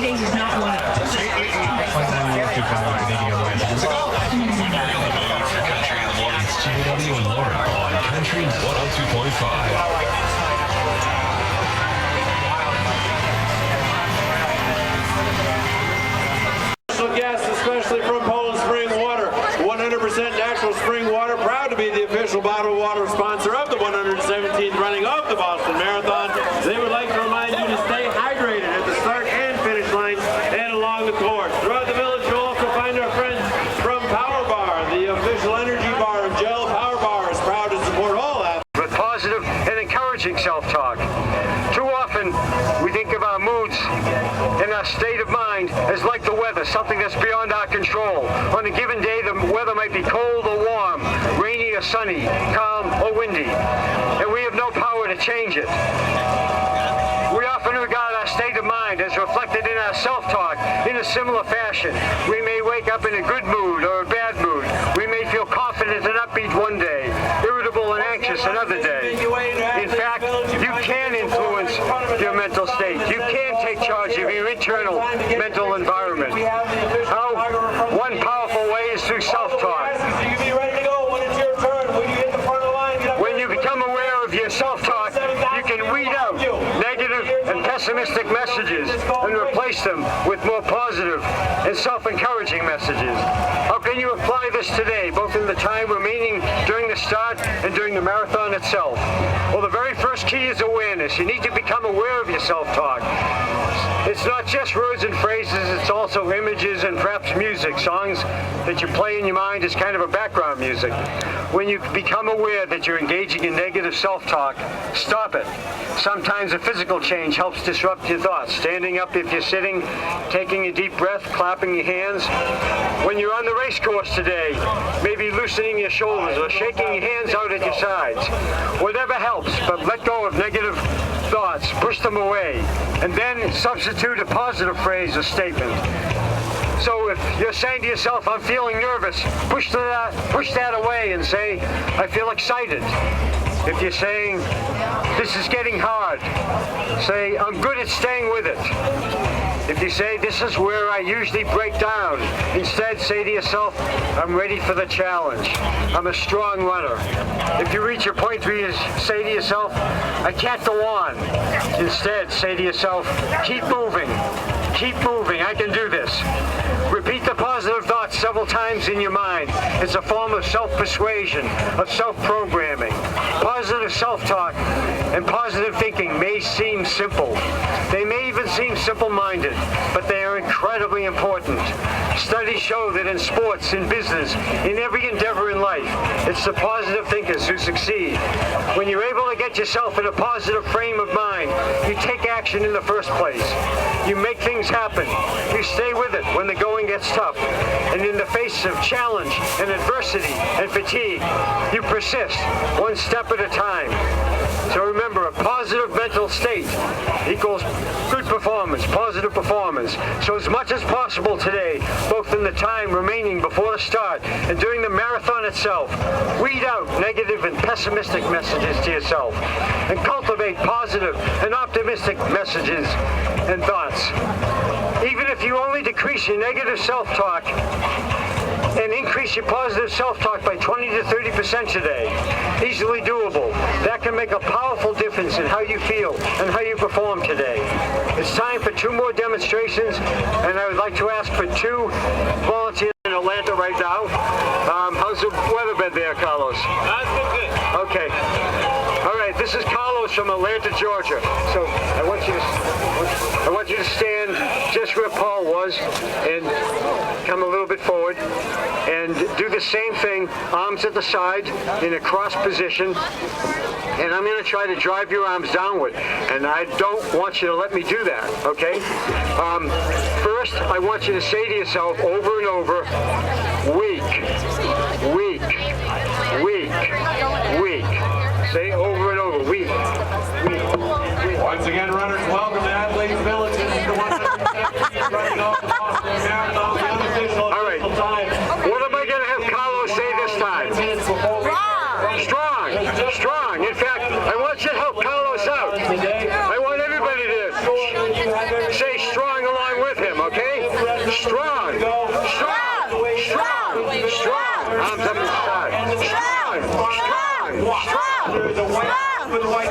90 days is not one of them. CW and Laura on Country 102.5. Guests, especially from Poland Spring Water, 100% natural spring water, proud to be the official bottled water sponsor of the 117th running of the Boston Marathon. They would like to remind you to stay hydrated at the start and finish lines and along the course. Throughout the village, you'll also find our friends from Power Bar, the official energy bar of Gel. Power Bar is proud to support all athletes with positive and encouraging self-talk. Too often, we think of our moods and our state of mind as like the weather, something that's beyond our control. On a given day, the weather might be cold or warm, rainy or sunny, calm or windy, and we have no power to change it. We often regard our state of mind as reflected in our self-talk in a similar fashion. We may wake up in a good mood or a bad mood. We may feel confident and upbeat one day, irritable and anxious another day. In fact, you can influence your mental state. You can take charge of your internal mental environment. How? One powerful way is through self-talk. When you become aware of your self-talk, you can weed out negative and pessimistic messages and replace them with more positive and self-encouraging messages. How can you apply this today, both in the time remaining during the start and during the marathon itself? Well, the very first key is awareness. You need to become aware of your self-talk. It's not just words and phrases, it's also images and perhaps music, songs that you play in your mind as kind of a background music. When you become aware that you're engaging in negative self-talk, stop it. Sometimes a physical change helps disrupt your thoughts. Standing up if you're sitting, taking a deep breath, clapping your hands. When you're on the race course today, maybe loosening your shoulders or shaking your hands out at your sides. Whatever helps, but let go of negative thoughts, push them away, and then substitute a positive phrase or statement. So if you're saying to yourself, I'm feeling nervous, push that away and say, I feel excited. If you're saying, this is getting hard, say, I'm good at staying with it. If you say, this is where I usually break down, instead say to yourself, I'm ready for the challenge. I'm a strong runner. If you reach a point where you say to yourself, I can't go on, instead say to yourself, keep moving. Keep moving, I can do this. Repeat the positive thoughts several times in your mind. It's a form of self-persuasion, of self-programming. Positive self-talk and positive thinking may seem simple. They may even seem simple-minded, but they are incredibly important. Studies show that in sports, in business, in every endeavor in life, it's the positive thinkers who succeed. When you're able to get yourself in a positive frame of mind, you take action in the first place. You make things happen. You stay with it when the going gets tough. And in the face of challenge and adversity and fatigue, you persist one step at a time. So remember, a positive mental state equals good performance, positive performance. So as much as possible today, both in the time remaining before the start and during the marathon itself, weed out negative and pessimistic messages to yourself and cultivate positive and optimistic messages and thoughts. Even if you only decrease your negative self-talk and increase your positive self-talk by 20 to 30% today, easily doable. That can make a powerful difference in how you feel and how you perform today. It's time for 2 more demonstrations, and I would like to ask for 2 volunteers in Atlanta right now. How's the weatherbed there, Carlos? Good. Okay. All right, this is Carlos from Atlanta, Georgia. So I want you to stand just where Paul was and come a little bit forward and do the same thing, arms at the side in a cross position. And I'm going to try to drive your arms downward. And I don't want you to let me do that, okay? First, I want you to say to yourself over and over, weak, weak, weak, weak. Say over and over, weak, weak, weak. Once again, runners, welcome to Athletes Village. This is the 117th running off the Boston Marathon. All right. What am I going to have Carlos say this time? Strong. Strong. In fact, I want you to help Carlos out. I want everybody to say strong along with There is a white with a white.